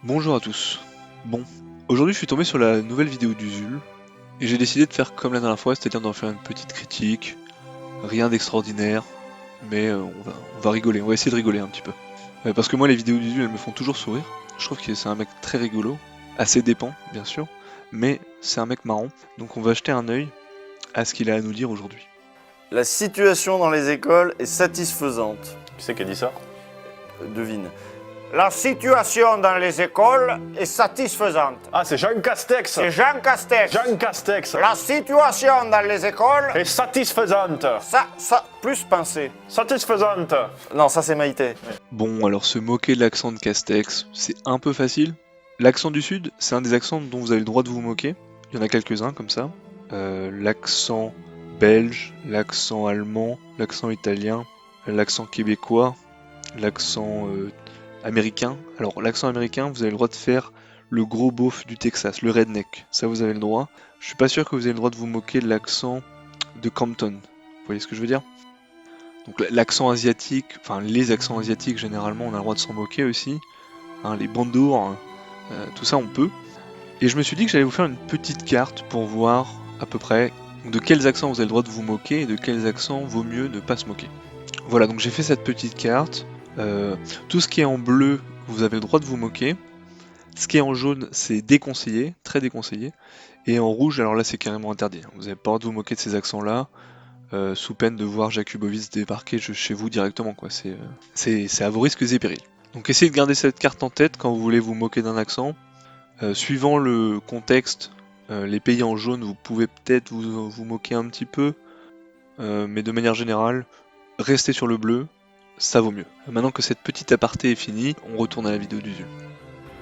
Bonjour à tous. Bon, aujourd'hui je suis tombé sur la nouvelle vidéo d'Usul et j'ai décidé de faire comme la dernière fois, c'est-à-dire d'en faire une petite critique, rien d'extraordinaire, mais on va rigoler, on va essayer de rigoler un petit peu. Parce que moi les vidéos d'Usul elles me font toujours sourire, je trouve que c'est un mec très rigolo, assez dépend bien sûr, mais c'est un mec marrant, donc on va jeter un œil à ce qu'il a à nous dire aujourd'hui. La situation dans les écoles est satisfaisante. Qui c'est qui a dit ça? Devine. La situation dans les écoles est satisfaisante. Ah, c'est Jean Castex. C'est Jean Castex. Jean Castex. La situation dans les écoles est satisfaisante. Ça, plus penser. Satisfaisante. Non, ça c'est Maïté. Bon, alors se moquer de l'accent de Castex, c'est un peu facile. L'accent du Sud, c'est un des accents dont vous avez le droit de vous moquer. Il y en a quelques-uns comme ça. L'accent belge, l'accent allemand, l'accent italien, l'accent québécois, l'accent américain. Alors l'accent américain, vous avez le droit de faire le gros beauf du Texas, le redneck. Ça, vous avez le droit. Je suis pas sûr que vous avez le droit de vous moquer de l'accent de Compton. Vous voyez ce que je veux dire? Donc l'accent asiatique, enfin les accents asiatiques généralement, on a le droit de s'en moquer aussi. Hein, les bandours, tout ça on peut. Et je me suis dit que j'allais vous faire une petite carte pour voir à peu près de quels accents vous avez le droit de vous moquer et de quels accents vaut mieux ne pas se moquer. Voilà, donc j'ai fait cette petite carte. Tout ce qui est en bleu, vous avez le droit de vous moquer. Ce qui est en jaune, c'est déconseillé, très déconseillé. Et en rouge, alors là, c'est carrément interdit. Vous n'avez pas le droit de vous moquer de ces accents-là, sous peine de voir Jakubowicz débarquer chez vous directement, quoi. C'est à vos risques et périls. Donc essayez de garder cette carte en tête quand vous voulez vous moquer d'un accent. Suivant le contexte, les pays en jaune, vous pouvez peut-être vous moquer un petit peu, mais de manière générale, restez sur le bleu, ça vaut mieux. Maintenant que cette petite aparté est finie, on retourne à la vidéo d'Usul.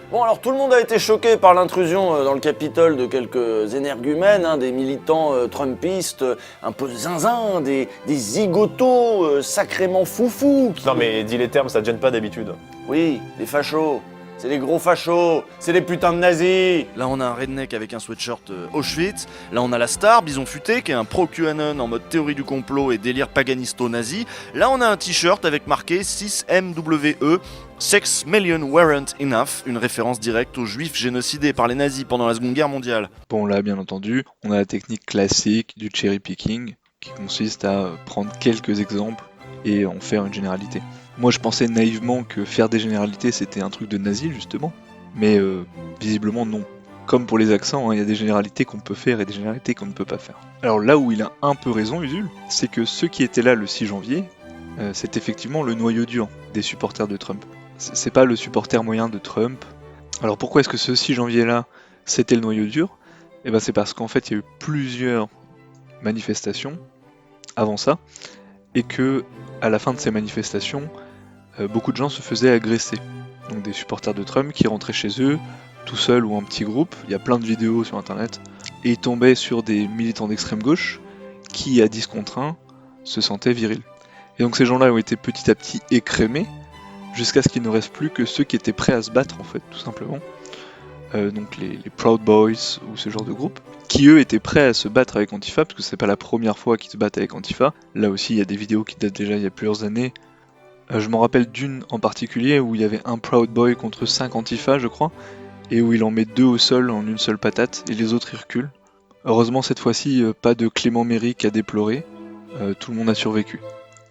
Bon, alors tout le monde a été choqué par l'intrusion dans le Capitole de quelques énergumènes, des militants trumpistes, un peu zinzin, des zigotos sacrément foufous. Non mais dis les termes, ça te gêne pas d'habitude. Oui, les fachos. C'est les gros fachos, c'est les putains de nazis. Là on a un redneck avec un sweatshirt Auschwitz, là on a la star, Bison Futé, qui est un pro-QAnon en mode théorie du complot et délire paganisto-nazi. Là on a un t-shirt avec marqué 6MWE, 6 million weren't enough, une référence directe aux juifs génocidés par les nazis pendant la Seconde Guerre mondiale. Bon là, bien entendu, on a la technique classique du cherry picking, qui consiste à prendre quelques exemples et en faire une généralité. Moi je pensais naïvement que faire des généralités c'était un truc de nazi justement, mais visiblement non. Comme pour les accents, il y a des généralités qu'on peut faire et des généralités qu'on ne peut pas faire. Alors là où il a un peu raison, Usul, c'est que ceux qui étaient là le 6 janvier, c'est effectivement le noyau dur des supporters de Trump. C'est pas le supporter moyen de Trump. Alors pourquoi est-ce que ce 6 janvier là, c'était le noyau dur? Eh ben c'est parce qu'en fait il y a eu plusieurs manifestations avant ça, et que à la fin de ces manifestations, beaucoup de gens se faisaient agresser. Donc des supporters de Trump qui rentraient chez eux, tout seuls ou en petits groupes, il y a plein de vidéos sur internet, et ils tombaient sur des militants d'extrême gauche qui, à 10 contre 1, se sentaient virils. Et donc ces gens-là ont été petit à petit écrémés, jusqu'à ce qu'il ne reste plus que ceux qui étaient prêts à se battre en fait, tout simplement. Donc les Proud Boys ou ce genre de groupe, qui eux étaient prêts à se battre avec Antifa, parce que c'est pas la première fois qu'ils se battent avec Antifa. Là aussi il y a des vidéos qui datent déjà il y a plusieurs années. Je m'en rappelle d'une en particulier où il y avait un Proud Boy contre 5 Antifa je crois, et où il en met 2 au sol en une seule patate, et les autres y reculent. Heureusement cette fois-ci, pas de Clément Méric à déplorer, tout le monde a survécu.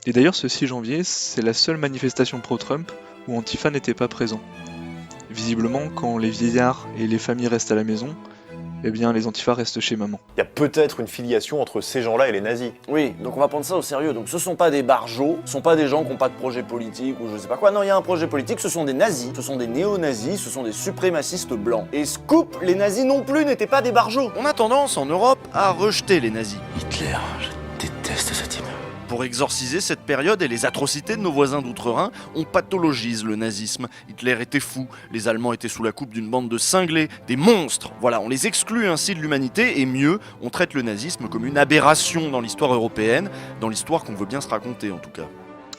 Et d'ailleurs ce 6 janvier, c'est la seule manifestation pro-Trump où Antifa n'était pas présent. Visiblement, quand les vieillards et les familles restent à la maison, eh bien les Antifa restent chez maman. Il y a peut-être une filiation entre ces gens-là et les nazis. Oui, donc on va prendre ça au sérieux. Donc ce sont pas des barjots, ce sont pas des gens qui n'ont pas de projet politique ou je sais pas quoi. Non, il y a un projet politique, ce sont des nazis, ce sont des néo-nazis, ce sont des suprémacistes blancs. Et scoop, les nazis non plus n'étaient pas des barjots. On a tendance en Europe à rejeter les nazis. Hitler, je déteste ce type. Pour exorciser cette période et les atrocités de nos voisins d'outre-Rhin, on pathologise le nazisme. Hitler était fou, les Allemands étaient sous la coupe d'une bande de cinglés, des monstres. Voilà, on les exclut ainsi de l'humanité et mieux, on traite le nazisme comme une aberration dans l'histoire européenne, dans l'histoire qu'on veut bien se raconter en tout cas.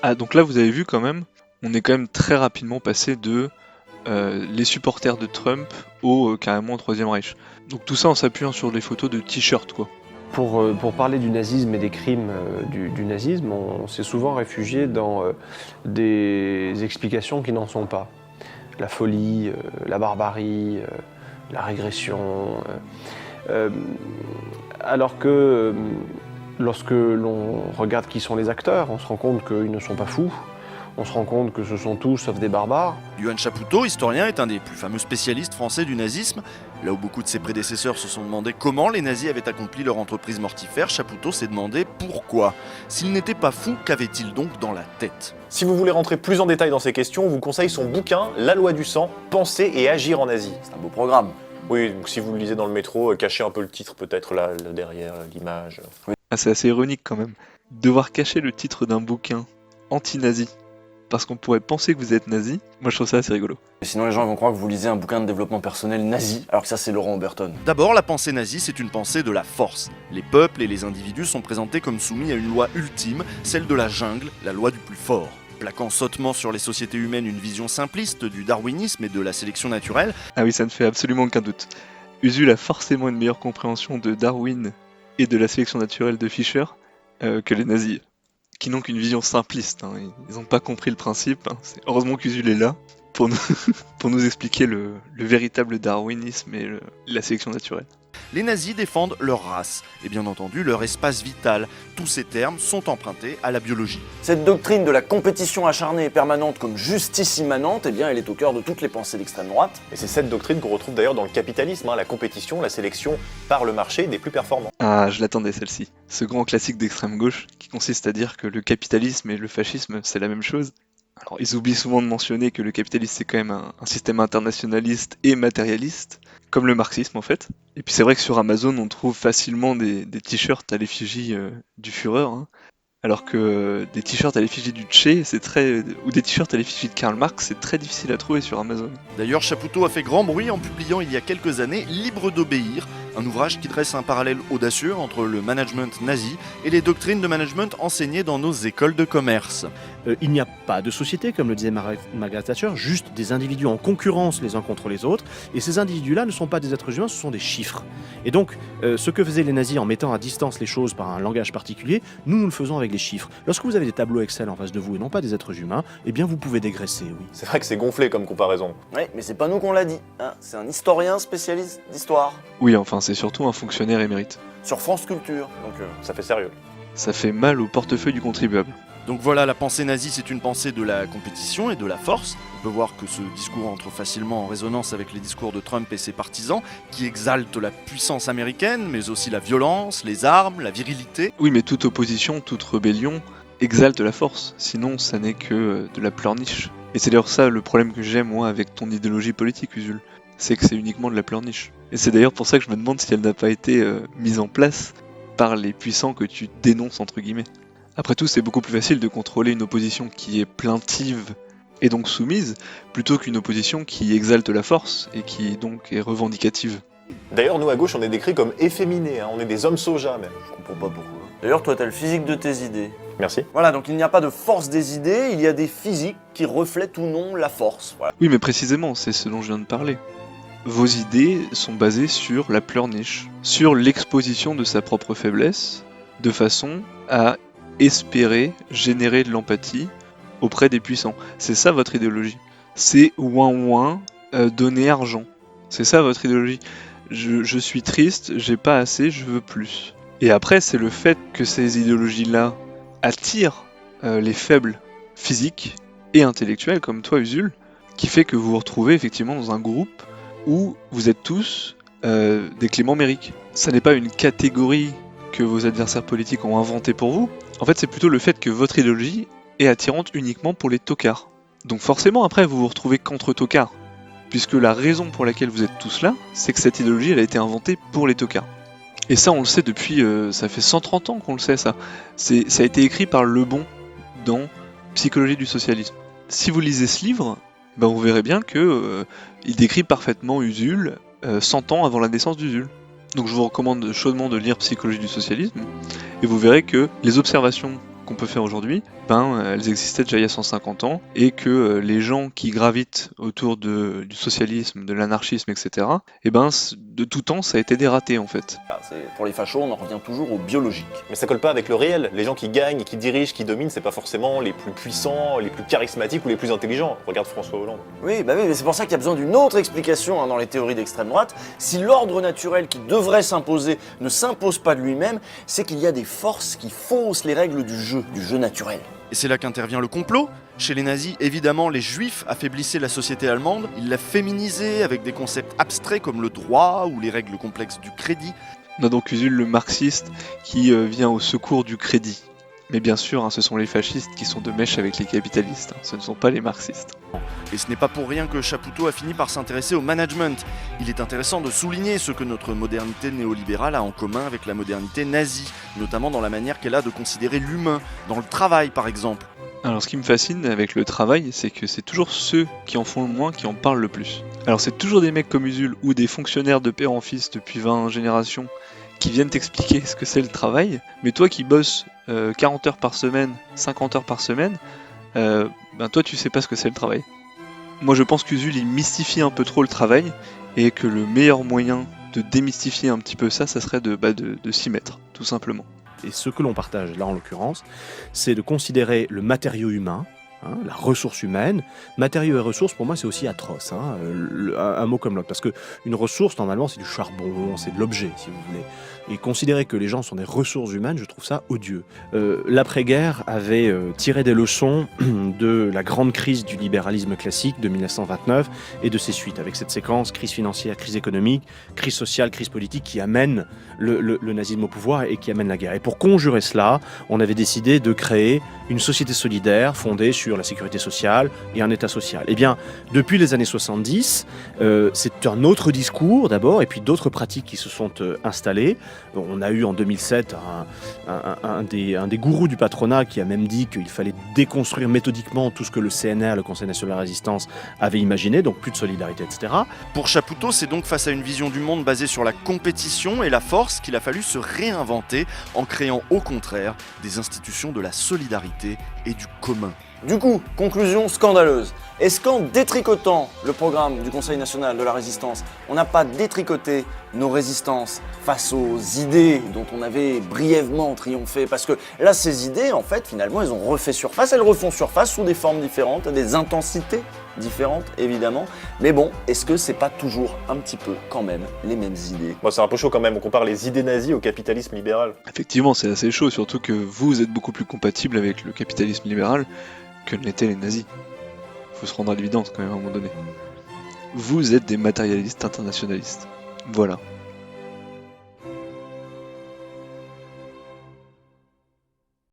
Ah donc là vous avez vu quand même, on est quand même très rapidement passé de les supporters de Trump au carrément au Troisième Reich. Donc tout ça en s'appuyant sur des photos de t-shirts quoi. Pour parler du nazisme et des crimes du nazisme, on s'est souvent réfugié dans des explications qui n'en sont pas. la folie, la barbarie, la régression. Alors que lorsque l'on regarde qui sont les acteurs, on se rend compte qu'ils ne sont pas fous. On se rend compte que ce sont tous sauf des barbares. Johann Chapoutot, historien, est un des plus fameux spécialistes français du nazisme. Là où beaucoup de ses prédécesseurs se sont demandé comment les nazis avaient accompli leur entreprise mortifère, Chapoutot s'est demandé pourquoi. S'il n'était pas fou, qu'avait-il donc dans la tête ? Si vous voulez rentrer plus en détail dans ces questions, on vous conseille son bouquin « La loi du sang, penser et agir en Asie ». C'est un beau programme. Oui, donc si vous le lisez dans le métro, cachez un peu le titre peut-être là derrière l'image. Ah, c'est assez ironique quand même. Devoir cacher le titre d'un bouquin anti-nazi parce qu'on pourrait penser que vous êtes nazi, moi je trouve ça assez rigolo. Sinon les gens vont croire que vous lisez un bouquin de développement personnel nazi, alors que ça c'est Laurent Oberton. D'abord, la pensée nazie, c'est une pensée de la force. Les peuples et les individus sont présentés comme soumis à une loi ultime, celle de la jungle, la loi du plus fort. Plaquant sottement sur les sociétés humaines une vision simpliste du darwinisme et de la sélection naturelle, Ah oui, ça ne fait absolument aucun doute. Usul a forcément une meilleure compréhension de Darwin et de la sélection naturelle de Fischer que les nazis, qui n'ont qu'une vision simpliste. Hein. Ils n'ont pas compris le principe. Hein. Heureusement qu'Usul est là pour nous, pour nous expliquer le véritable darwinisme et la sélection naturelle. les nazis défendent leur race et bien entendu leur espace vital. Tous ces termes sont empruntés à la biologie. Cette doctrine de la compétition acharnée et permanente comme justice immanente, eh bien elle est au cœur de toutes les pensées d'extrême droite. Et c'est cette doctrine qu'on retrouve d'ailleurs dans le capitalisme, la compétition, la sélection par le marché des plus performants. Ah, je l'attendais celle-ci. Ce grand classique d'extrême gauche qui consiste à dire que le capitalisme et le fascisme c'est la même chose. Alors ils oublient souvent de mentionner que le capitalisme c'est quand même un système internationaliste et matérialiste, comme le marxisme en fait. Et puis c'est vrai que sur Amazon on trouve facilement des t-shirts à l'effigie du Führer, hein. Alors que des t-shirts à l'effigie du Che, ou des t-shirts à l'effigie de Karl Marx, c'est très difficile à trouver sur Amazon. D'ailleurs, Chapoutot a fait grand bruit en publiant il y a quelques années Libre d'obéir, un ouvrage qui dresse un parallèle audacieux entre le management nazi et les doctrines de management enseignées dans nos écoles de commerce. Il n'y a pas de société, comme le disait Margaret Thatcher, juste des individus en concurrence les uns contre les autres, et ces individus-là ne sont pas des êtres humains, ce sont des chiffres. Et donc, ce que faisaient les nazis en mettant à distance les choses par un langage particulier, nous le faisons avec les chiffres. Lorsque vous avez des tableaux Excel en face de vous et non pas des êtres humains, eh bien vous pouvez dégraisser, oui. C'est vrai que c'est gonflé comme comparaison. Oui, mais c'est pas nous qu'on l'a dit, hein. C'est un historien spécialiste d'histoire. Oui, enfin c'est surtout un fonctionnaire émérite. Sur France Culture, donc Ça fait sérieux. Ça fait mal au portefeuille du contribuable. Donc voilà, la pensée nazie, c'est une pensée de la compétition et de la force. On peut voir que ce discours entre facilement en résonance avec les discours de Trump et ses partisans, qui exaltent la puissance américaine, mais aussi la violence, les armes, la virilité. Oui, mais toute opposition, toute rébellion exalte la force, sinon ça n'est que de la pleurniche. Et c'est d'ailleurs ça le problème que j'ai moi avec ton idéologie politique, Usul, c'est que c'est uniquement de la pleurniche. Et c'est d'ailleurs pour ça que je me demande si elle n'a pas été mise en place par les puissants que tu dénonces entre guillemets. Après tout, c'est beaucoup plus facile de contrôler une opposition qui est plaintive et donc soumise, plutôt qu'une opposition qui exalte la force et qui donc est revendicative. D'ailleurs, nous à gauche, on est décrits comme efféminés, on est des hommes soja même. je comprends pas pourquoi. D'ailleurs, toi, t'as le physique de tes idées. Merci. Voilà, donc il n'y a pas de force des idées, il y a des physiques qui reflètent ou non la force. Voilà. Oui, mais précisément, c'est ce dont je viens de parler. Vos idées sont basées sur la pleurniche, sur l'exposition de sa propre faiblesse, de façon à espérer générer de l'empathie auprès des puissants. C'est ça votre idéologie. C'est ouin donner argent. C'est ça votre idéologie. Je suis triste, j'ai pas assez, je veux plus. Et après, c'est le fait que ces idéologies-là attirent les faibles physiques et intellectuels, comme toi, Usul, qui fait que vous vous retrouvez effectivement dans un groupe où vous êtes tous des Clément Méric. Ça n'est pas une catégorie que vos adversaires politiques ont inventée pour vous. En fait, c'est plutôt le fait que votre idéologie est attirante uniquement pour les tocards. Donc forcément, après, vous vous retrouvez contre tocards. Puisque la raison pour laquelle vous êtes tous là, c'est que cette idéologie, elle a été inventée pour les tocards. Et ça, on le sait depuis... ça fait 130 ans qu'on le sait, ça. Ça a été écrit par Le Bon dans Psychologie du socialisme. Si vous lisez ce livre, ben vous verrez bien que il décrit parfaitement Usul 100 ans avant la naissance d'Usul. Donc je vous recommande chaudement de lire Psychologie du socialisme, et vous verrez que les observations qu'on peut faire aujourd'hui elles existaient déjà il y a 150 ans, et que les gens qui gravitent autour du socialisme, de l'anarchisme, etc., de tout temps, ça a été des ratés en fait. Pour les fachos, on en revient toujours au biologique. Mais ça colle pas avec le réel. Les gens qui gagnent, qui dirigent, qui dominent, c'est pas forcément les plus puissants, les plus charismatiques ou les plus intelligents. Regarde François Hollande. Oui, mais c'est pour ça qu'il y a besoin d'une autre explication dans les théories d'extrême droite. Si l'ordre naturel qui devrait s'imposer ne s'impose pas de lui-même, c'est qu'il y a des forces qui faussent les règles du jeu naturel. Et c'est là qu'intervient le complot. Chez les nazis, évidemment, les juifs affaiblissaient la société allemande, ils la féminisaient avec des concepts abstraits comme le droit ou les règles complexes du crédit. On a donc Usul le marxiste qui vient au secours du crédit. Mais bien sûr, ce sont les fascistes qui sont de mèche avec les capitalistes, ce ne sont pas les marxistes. Et ce n'est pas pour rien que Chapoutot a fini par s'intéresser au management. Il est intéressant de souligner ce que notre modernité néolibérale a en commun avec la modernité nazie, notamment dans la manière qu'elle a de considérer l'humain, dans le travail par exemple. Alors ce qui me fascine avec le travail, c'est que c'est toujours ceux qui en font le moins qui en parlent le plus. Alors c'est toujours des mecs comme Usul ou des fonctionnaires de père en fils depuis 20 générations qui viennent t'expliquer ce que c'est le travail, mais toi qui bosses 40 heures par semaine, 50 heures par semaine, toi tu sais pas ce que c'est le travail. Moi je pense qu'Usul il mystifie un peu trop le travail, et que le meilleur moyen de démystifier un petit peu ça serait de s'y mettre, tout simplement. Et ce que l'on partage là en l'occurrence, c'est de considérer le matériau humain, la ressource humaine. Matériaux et ressources, pour moi, c'est aussi atroce, un mot comme l'autre. Parce qu'une ressource, normalement, c'est du charbon, c'est de l'objet, si vous voulez. Et considérer que les gens sont des ressources humaines, je trouve ça odieux. L'après-guerre avait tiré des leçons de la grande crise du libéralisme classique de 1929 et de ses suites, avec cette séquence crise financière, crise économique, crise sociale, crise politique qui amène le nazisme au pouvoir et qui amène la guerre. Et pour conjurer cela, on avait décidé de créer une société solidaire fondée sur la sécurité sociale et un État social. Eh bien, depuis les années 70, c'est un autre discours d'abord, et puis d'autres pratiques qui se sont installées. On a eu en 2007 un des gourous du patronat qui a même dit qu'il fallait déconstruire méthodiquement tout ce que le CNR, le Conseil national de la résistance, avait imaginé, donc plus de solidarité, etc. Pour Chapoutot, c'est donc face à une vision du monde basée sur la compétition et la force qu'il a fallu se réinventer en créant au contraire des institutions de la solidarité et du commun. Du coup, conclusion scandaleuse. Est-ce qu'en détricotant le programme du Conseil national de la résistance, on n'a pas détricoté nos résistances face aux idées dont on avait brièvement triomphé? Parce que là, ces idées, en fait, finalement, elles ont refait surface, elles refont surface sous des formes différentes, à des intensités différentes, évidemment. Mais bon, est-ce que c'est pas toujours un petit peu, quand même, les mêmes idées? Moi, c'est un peu chaud quand même, on compare les idées nazies au capitalisme libéral. Effectivement, c'est assez chaud, surtout que vous êtes beaucoup plus compatible avec le capitalisme libéral que ne l'étaient les nazis. Faut se rendre à l'évidence quand même à un moment donné. Vous êtes des matérialistes internationalistes. Voilà.